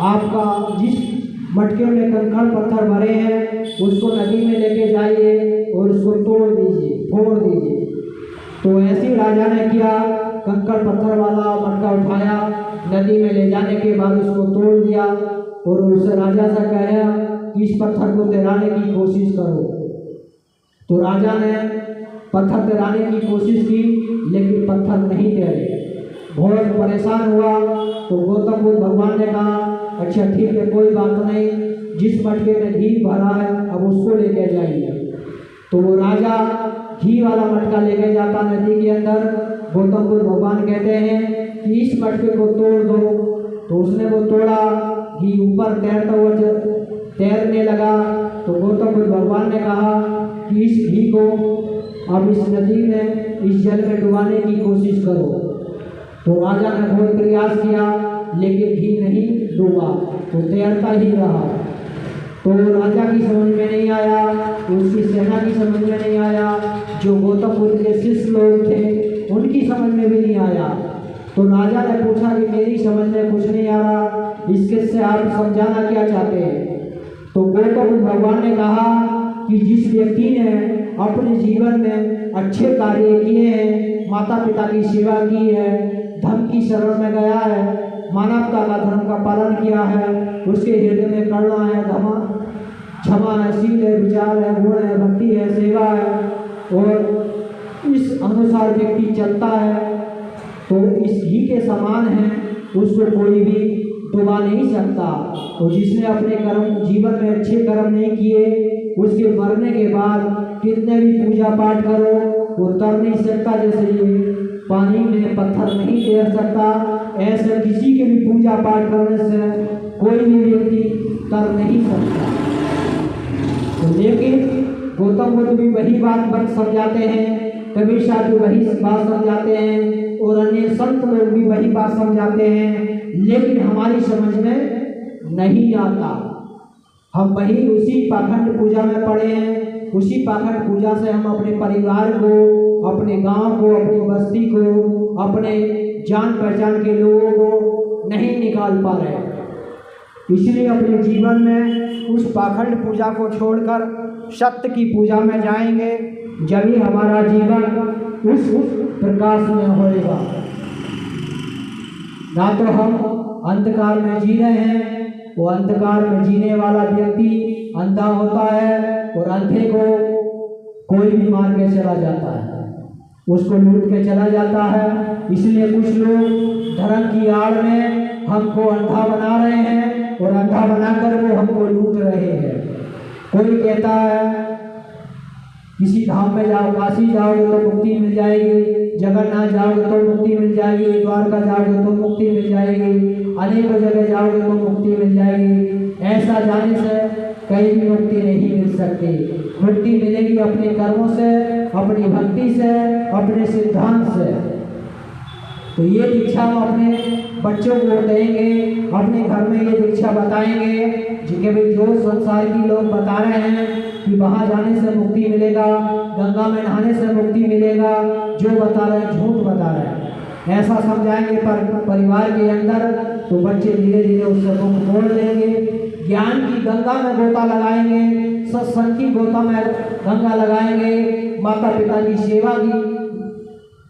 आपका जिस मटके में कंकड़ पत्थर भरे हैं उसको नदी में लेके जाइए और उसको तोड़ दीजिए, फोड़ दीजिए। तो ऐसे ही राजा ने किया, कंकड़ पत्थर वाला मटका उठाया, नदी में ले जाने के बाद उसको तोड़ दिया और उसे राजा से कहा कि इस पत्थर को तैराने की कोशिश करो। तो राजा ने पत्थर तैराने की कोशिश की, लेकिन पत्थर नहीं तैरे। बहुत परेशान हुआ। तो गौतम बुद्ध भगवान ने कहा अच्छा ठीक है, कोई बात नहीं, जिस मटके में घी भरा है अब उसको लेके जाइए। तो वो राजा घी वाला मटका लेके जाता नदी के अंदर। गौतम बुद्ध भगवान कहते हैं कि इस मटके को तोड़ दो। तो उसने वो तोड़ा, घी ऊपर तैरता हुआ तैरने लगा। तो गौतम बुद्ध भगवान ने कहा कि इस घी को अब इस नदी में, इस जल में डुबाने की कोशिश करो। तो राजा ने बहुत प्रयास किया, लेकिन घी नहीं डूबा, तो तैरता ही रहा। तो राजा की समझ में नहीं आया, उसकी सेना की समझ में नहीं आया, जो गौतम बुद्ध के शिष्य लोग थे उनकी समझ में भी नहीं आया। तो राजा ने पूछा कि मेरी समझ में कुछ नहीं आ रहा, इसके से आप समझाना क्या चाहते हैं। तो गौतम बुद्ध भगवान ने कहा कि जिस व्यक्ति ने अपने जीवन में अच्छे कार्य किए हैं, माता पिता की सेवा की है, धर्म की शरण में गया है, मानवता का धर्म का पालन किया है, उसके हृदय में करुणा है, क्षमा है, शील है, विचार है, गुण है, भक्ति है, सेवा है और इस अनुसार व्यक्ति चलता है, तो इस घी के समान है, उसको कोई भी डुबा नहीं सकता। तो जिसने अपने कर्म जीवन में अच्छे कर्म नहीं किए, उसके मरने के बाद कितने भी पूजा पाठ करो वो तर नहीं सकता। जैसे ये पानी में पत्थर नहीं तैर सकता, ऐसे किसी के भी पूजा पाठ करने से कोई भी व्यक्ति तर नहीं सकता। तो लेकिन गौतम बुद्ध भी वही बात समझाते हैं, कबीर साहब भी वही बात समझाते हैं और अन्य संत लोग भी वही बात समझाते हैं, लेकिन हमारी समझ में नहीं आता। हम वही उसी पाखंड पूजा में पड़े हैं, उसी पाखंड पूजा से हम अपने परिवार को, अपने गांव को, अपनी बस्ती को, अपने जान पहचान के लोगों को नहीं निकाल पा रहे। इसलिए अपने जीवन में उस पाखंड पूजा को छोड़कर सत्य की पूजा में जाएंगे, जब ही हमारा जीवन उस प्रकाश में होएगा। ना तो हम अंधकार में जी रहे हैं, वो अंधकार में जीने वाला व्यक्ति अंधा होता है और अंधे को कोई भी मार के चला जाता है, उसको लूट के चला जाता है। इसलिए कुछ लोग धर्म की आड़ में हमको अंधा बना रहे हैं और अंधा बनाकर वो हमको लूट रहे हैं। कोई कहता है किसी धाम में जाओ, काशी जाओगे तो मुक्ति मिल जाएगी, जगन्नाथ जाओगे तो मुक्ति मिल जाएगी, द्वारका जाओगे तो मुक्ति मिल जाएगी, अनेकों जगह जाओगे तो मुक्ति मिल जाएगी। ऐसा जाने से कहीं भी मुक्ति नहीं मिल सकती। मुक्ति मिलेगी अपने कर्मों से, अपनी भक्ति से, अपने सिद्धांत से। तो ये दीक्षा हम अपने बच्चों को देंगे, अपने घर में ये दीक्षा बताएंगे जिनके भी जो संसार की लोग बता रहे हैं कि वहाँ जाने से मुक्ति मिलेगा, गंगा में नहाने से मुक्ति मिलेगा, जो बता रहे हैं झूठ बता रहे हैं। ऐसा समझाएंगे परिवार के अंदर, तो बच्चे धीरे धीरे उससे मुख मोड़ लेंगे। ज्ञान की गंगा में गोता लगाएंगे, सत्संग की गोता में गंगा लगाएंगे, माता पिता की सेवा की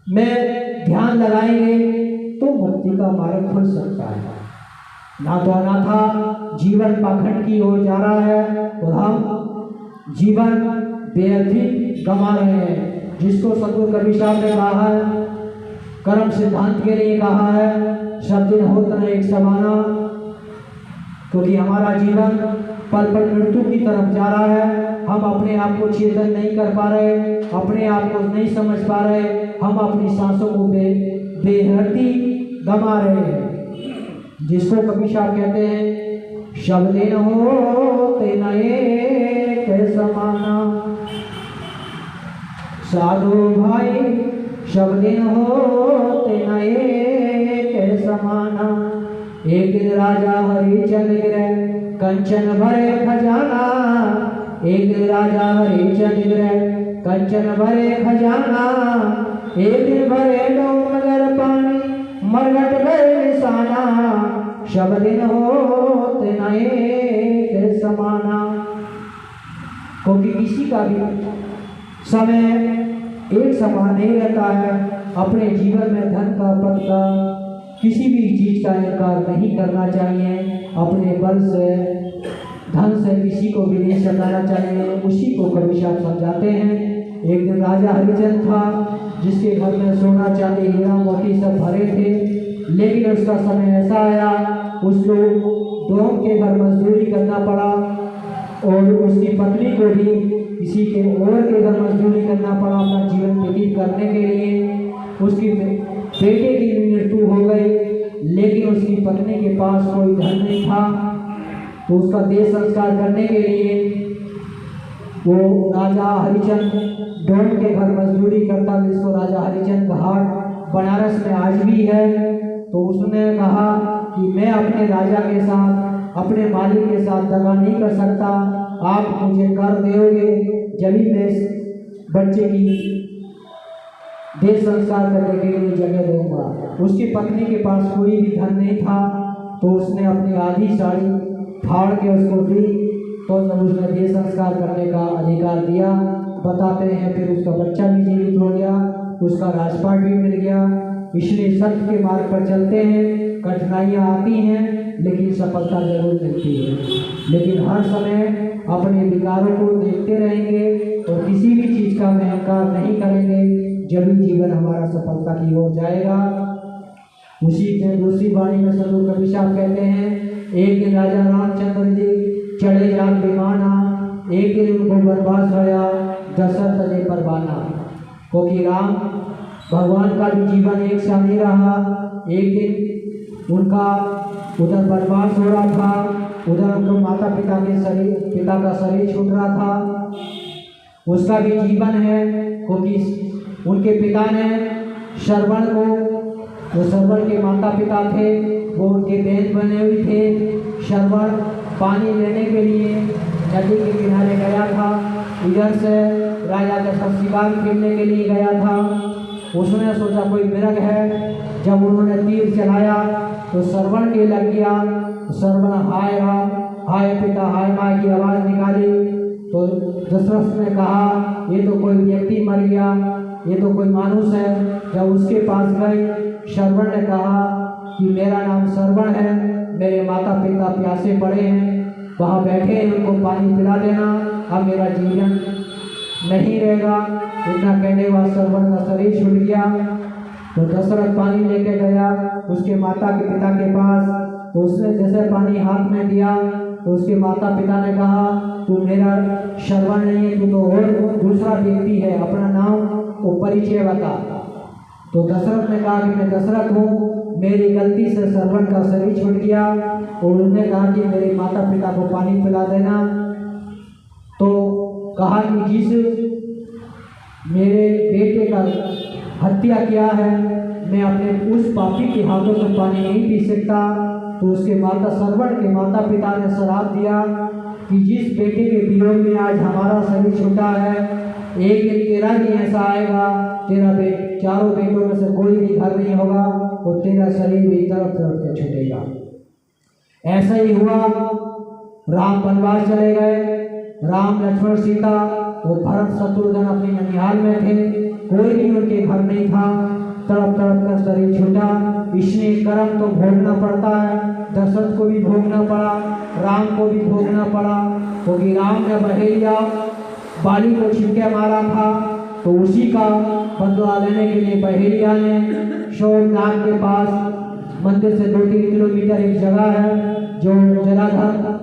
में ध्यान लगाएंगे, तो मुक्ति का मार्ग खुल सकता है। ना तो अनाथा जीवन पाखंड की ओर जा रहा है और हम जीवन बेअर्थी गंवा रहे हैं। जिसको सतगुरु कबीर साहब ने कहा है, कर्म सिद्धांत के लिए कहा है, सब दिन होत न एक समाना, क्योंकि हमारा जीवन पल पल मृत्यु की तरफ जा रहा है। हम अपने आप को चेतन नहीं कर पा रहे, अपने आप को नहीं समझ पा रहे, हम अपनी सांसों को बेहरती गंवा रहे हैं। जिसको कबीर साहब कहते हैं, शब्द न होते न एक समाना, साधु भाई शब्द न होते न एक समाना। एक दिन राजा हरिचंद गिरे कंचन भरे खजाना, एक दिन राजा हरिचंद गिरे कंचन भरे खजाना। एक दिन भरे डोम मगर पानी मरघट गए निशाना, शब्द न होते न एक समाना। क्योंकि किसी का भी समय एक समान नहीं रहता है। अपने जीवन में धन का पद का किसी भी चीज का इनकार नहीं करना चाहिए। अपने बल से धन से किसी को भी नहीं सताना चाहिए। उसी को कबीर साहब समझाते हैं। एक दिन राजा हरिचंद था, जिसके घर में सोना चांदी हीरा मोती सब भरे थे, लेकिन उसका समय ऐसा आया उसको डोम के घर मजदूरी करना पड़ा और उसकी पत्नी को भी किसी के और के घर मजदूरी करना पड़ा अपना जीवन व्यतीत करने के लिए। उसकी बेटे की मृत्यु हो गई, लेकिन उसकी पत्नी के पास कोई धन नहीं था, तो उसका देह संस्कार करने के लिए वो राजा हरिचंद डोम के घर मजदूरी करता, जिसको राजा हरिचंद घाट बनारस में आज भी है। तो उसने कहा कि मैं अपने राजा के साथ, अपने मालिक के साथ दगा नहीं कर सकता, आप मुझे कर दोगे जब ही मैं बच्चे की देह संस्कार करने के लिए जगह दूंगा। उसकी पत्नी के पास कोई भी धन नहीं था, तो उसने अपनी आधी साड़ी फाड़ के उसको दी। तो जब उसने देह संस्कार करने का अधिकार दिया, बताते हैं फिर उसका बच्चा भी जीवित हो गया, उसका राजपाट भी मिल गया। इसलिए सत्य के मार्ग पर चलते हैं, कठिनाइयाँ आती हैं, लेकिन सफलता जरूर मिलती है। लेकिन हर समय अपने विकारों को देखते रहेंगे और किसी भी चीज़ का अहंकार नहीं करेंगे, जब भी जीवन हमारा सफलता की ओर जाएगा। उसी के दूसरी वाणी में सतगुरु कबीर साहब कहते हैं, एक दिन राजा रामचंद्र जी चढ़े जान विमाना, एक दिन उनको बर्बाद होया दशरथ ने परवाना। क्योंकि राम भगवान का भी जीवन एक सा नहीं रहा। एक दिन उनका उधर वनवास हो रहा था, उधर उनको माता पिता का शरीर छूट रहा था। उसका भी जीवन है, क्योंकि उनके पिता ने श्रवण को, जो श्रवण के माता पिता थे, वो उनके बेन बने हुए थे। श्रवण पानी लेने के लिए नदी के किनारे गया था, इधर से राजा के साथ शिकार खेलने के लिए गया था। उसने सोचा कोई मृग है, जब उन्होंने तीर चलाया तो श्रवण के लग गया। श्रवण हाय हाय पिता हाय माँ की आवाज़ निकाली, तो दशरथ ने कहा ये तो कोई व्यक्ति मर गया, ये तो कोई मानुष है। जब उसके पास गए, श्रवण ने कहा कि मेरा नाम श्रवण है, मेरे माता पिता प्यासे पड़े हैं, वहाँ बैठे हैं, उनको पानी पिला देना, अब मेरा जीवन नहीं रहेगा। इतना कहने के बाद श्रवण का शरीर छूट गया। तो दशरथ पानी लेके गया उसके माता के पिता के पास, तो उसने जैसे पानी हाथ में दिया तो उसके माता पिता ने कहा तू मेरा श्रवण नहीं है, तू तो और दूसरा व्यक्ति है, अपना नाम को परिचय बता। तो दशरथ ने कहा कि मैं दशरथ हूँ, मेरी गलती से श्रवण का शरीर छूट गया। और उन्होंने कहा कि मेरे माता पिता को पानी पिला देना। तो कहा कि जिस मेरे बेटे का हत्या किया है, मैं अपने उस पापी के हाथों से पानी नहीं पी सकता। तो उसके माता सरवण के माता पिता ने श्राप दिया कि जिस बेटे के वियोग में आज हमारा शरीर छूटा है, एक दिन तेरा भी ऐसा आएगा, तेरा चारों बेटों में से कोई भी घर नहीं होगा और तेरा शरीर भी तरफ तरफ के छूटेगा। ऐसा ही हुआ। राम वनवास चले गए। राम लक्ष्मण सीता और भरत शत्रुघ्न अपने ननिहाल में थे, कोई भी उनके घर नहीं था। तड़प तड़प कर शरीर छूटा। इसने कर्म तो भोगना पड़ता है, दशरथ को भी भोगना पड़ा, राम को भी भोगना पड़ा, क्योंकि राम ने बहेलिया बाली को छिपके मारा था, तो उसी का बदला लेने के लिए बहेलिया ने सोमनाथ के पास मंदिर से 2-3 किलोमीटर एक जगह है जो जलाधर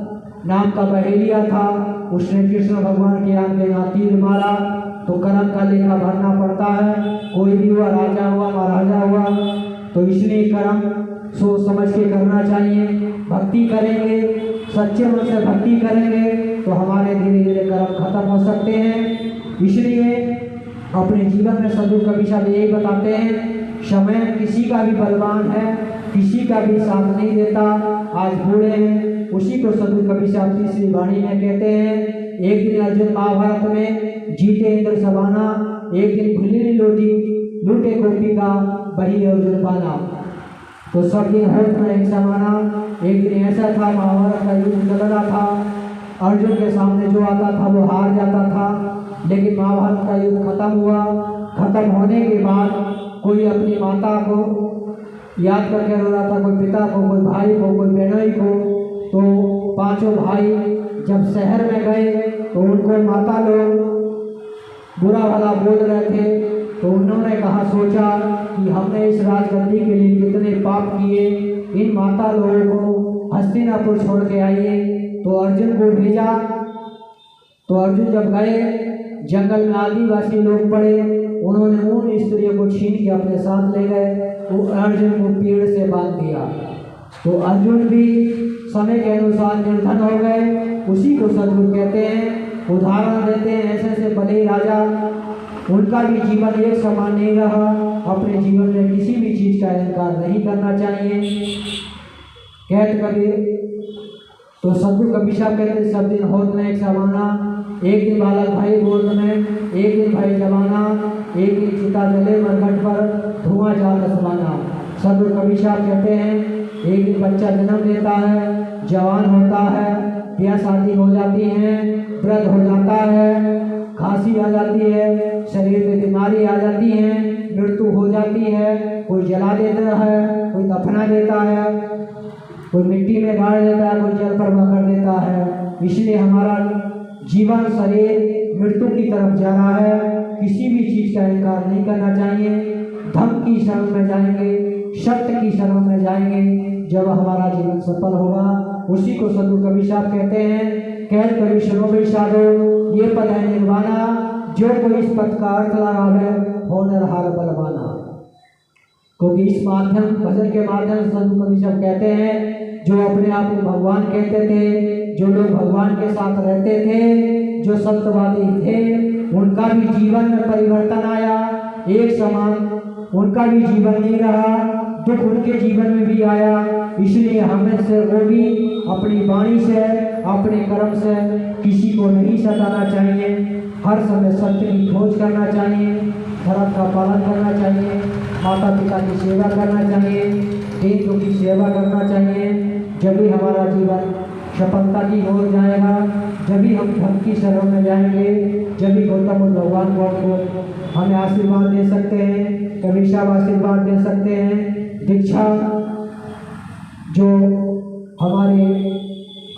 नाम का बहेलिया था, उसने कृष्ण भगवान के आगे यहाँ तीर मारा। तो कर्म का लेखा भरना पड़ता है। कोई भी हुआ, राजा हुआ, महाराजा हुआ, तो इसलिए कर्म सोच समझ के करना चाहिए। भक्ति करेंगे, सच्चे मन से भक्ति करेंगे तो हमारे धीरे धीरे कर्म खत्म हो सकते हैं। इसलिए अपने जीवन में सदगुरु कबीर यही बताते हैं, समय किसी का भी बलवान है, किसी का भी साथ नहीं देता। आज बूढ़े हैं, उसी को सदगुरु कबीर तीसरी वाणी में कहते हैं, एक दिन अर्जुन महाभारत में जीते इंद्र सबाना, एक दिन भूली लोटी लूटे गोपी का बही अर्जुन पाना। तो सब दिन होत न एक समाना। एक दिन ऐसा था, महाभारत का युद्ध चल रहा था, अर्जुन के सामने जो आता था वो हार जाता था। लेकिन महाभारत का युद्ध खत्म हुआ। खत्म होने के बाद कोई अपनी माता को याद करके रो रहा था, कोई पिता को, कोई भाई को, कोई बहनोई को। तो पांचों भाई जब शहर में गए तो उनको माता लोग बुरा भला बोल रहे थे। तो उन्होंने कहा, सोचा कि हमने इस राजगद्दी के लिए कितने पाप किए, इन माता लोगों को हस्तिनापुर छोड़ के आइए। तो अर्जुन को भेजा। तो अर्जुन जब गए, जंगल में आदिवासी लोग पड़े, उन्होंने उन स्त्रियों को छीन के अपने साथ ले गए। तो अर्जुन को पेड़ से बांध दिया। तो अर्जुन भी समय के अनुसार निर्धन हो गए। उसी को सदगुरु कहते हैं, उदाहरण देते हैं ऐसे ऐसे भले राजा, उनका भी जीवन एक समान नहीं रहा। अपने जीवन में किसी भी चीज़ का इनकार नहीं करना चाहिए। कहत कबीर तो सदगुरु कबीर साहब कहते सब दिन होत न एक समाना, एक दिन बालक भाई गोद में, एक दिन भाई जमाना, एक दिन चिता जले मरघट पर धुआं जात समाना। सदगुरु कबीर साहब कहते हैं, एक दिन बच्चा जन्म लेता है, जवान होता है, ब्याह शादी हो जाती है, वृद्ध हो जाता है, खांसी आ जाती है, शरीर में बीमारी आ जाती है, मृत्यु हो जाती है। कोई जला देता है, कोई दफना देता है, कोई मिट्टी में गाड़ देता है, कोई जल पर कर देता है। इसलिए हमारा जीवन शरीर मृत्यु की तरफ जा रहा है। किसी भी चीज़ का इनकार नहीं करना चाहिए। धर्म की शरण में जाएंगे, सत्य की शरण में जाएंगे, जब हमारा जीवन सफल होगा। उसी को सदगुरु कबीर साहब कहते हैं, कहत कबीर सुनो बे साधो, ये पद है निर्वाणा, जो कोई इस पद का अर्थ लगावे हो नरहार बलवाना। क्योंकि इस माध्यम भजन के माध्यम से सदगुरु कबीर साहब कहते हैं, जो अपने आप को भगवान कहते थे, जो लोग भगवान के साथ रहते थे, जो सत्यवादी थे, उनका भी जीवन में परिवर्तन आया। एक समान उनका भी जीवन नहीं रहा, दुख उनके जीवन में भी आया। इसलिए हमें से वो भी अपनी वाणी से, अपने कर्म से किसी को नहीं सताना चाहिए। हर समय सत्य की खोज करना चाहिए, धर्म का पालन करना चाहिए, माता पिता की सेवा करना चाहिए, देशों की सेवा करना चाहिए। जब भी हमारा जीवन सफलता की ओर जाएगा, जब भी हम धर्म की शरण में जाएंगे, जब भी गौतम बुद्ध भगवान को हमें आशीर्वाद दे सकते हैं, कबीर साहब आशीर्वाद दे सकते हैं। दीक्षा जो हमारे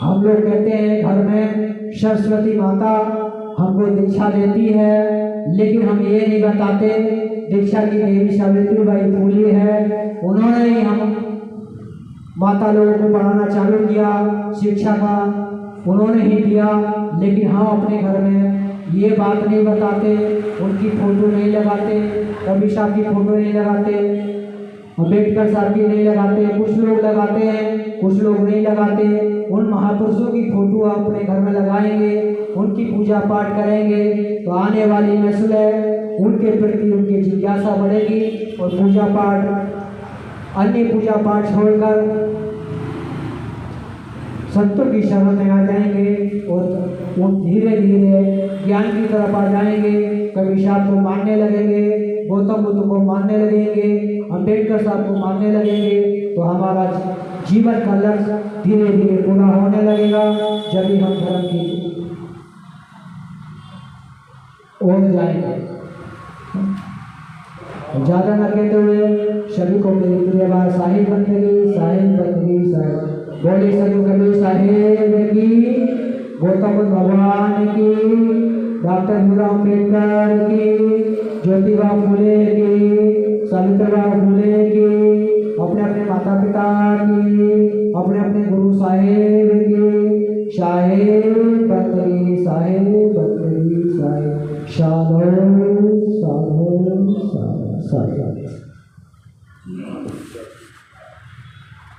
हम लोग कहते हैं घर में सरस्वती माता हमको दीक्षा देती है, लेकिन हम ये नहीं बताते दीक्षा की देवी सावित्रीबाई फूले है, उन्होंने ही हम माता लोगों को पढ़ाना चालू किया, शिक्षा का उन्होंने ही दिया। लेकिन हम अपने घर में ये बात नहीं बताते, उनकी फोटो नहीं लगाते, कबीर साहब की फोटो नहीं लगाते, अम्बेडकर साहब की नहीं लगाते। कुछ लोग लगाते हैं, कुछ लोग नहीं लगाते। उन महापुरुषों की फोटो अपने घर में लगाएंगे, उनकी पूजा पाठ करेंगे, तो आने वाली नस्लें उनके प्रति उनकी जिज्ञासा बढ़ेगी और पूजा पाठ, अन्य पूजा पाठ छोड़कर संतों की शरण में आ जाएंगे और वो धीरे धीरे ज्ञान की तरफ आ जाएंगे। कबीर साहब को मानने लगेंगे, गौतम बुद्ध को मानने लगेंगे, अम्बेडकर साहब को मानने लगेंगे, तो हमारा जीवन का लक्ष्य धीरे धीरे पूरा होने लगेगा। जब भी हम धर्म की ओर जाएंगे। ज़्यादा न कहते हुए सभी को मेरी प्रिय बात साहिब बंदगी, साहिब बंदगी, साहिब बोले सभी कबीर साहेब की, गौतम बुद्ध भगवान की, डॉक्टर भीमराव अम्बेडकर की, ज्योतिबा फुले की, सावित्रीबाई फुले की, अपने अपने माता पिता की, अपने अपने गुरु साहेब की, साहेब बंदगी, साहेब बंदगी, साहेब साधो साधो साधो साधो।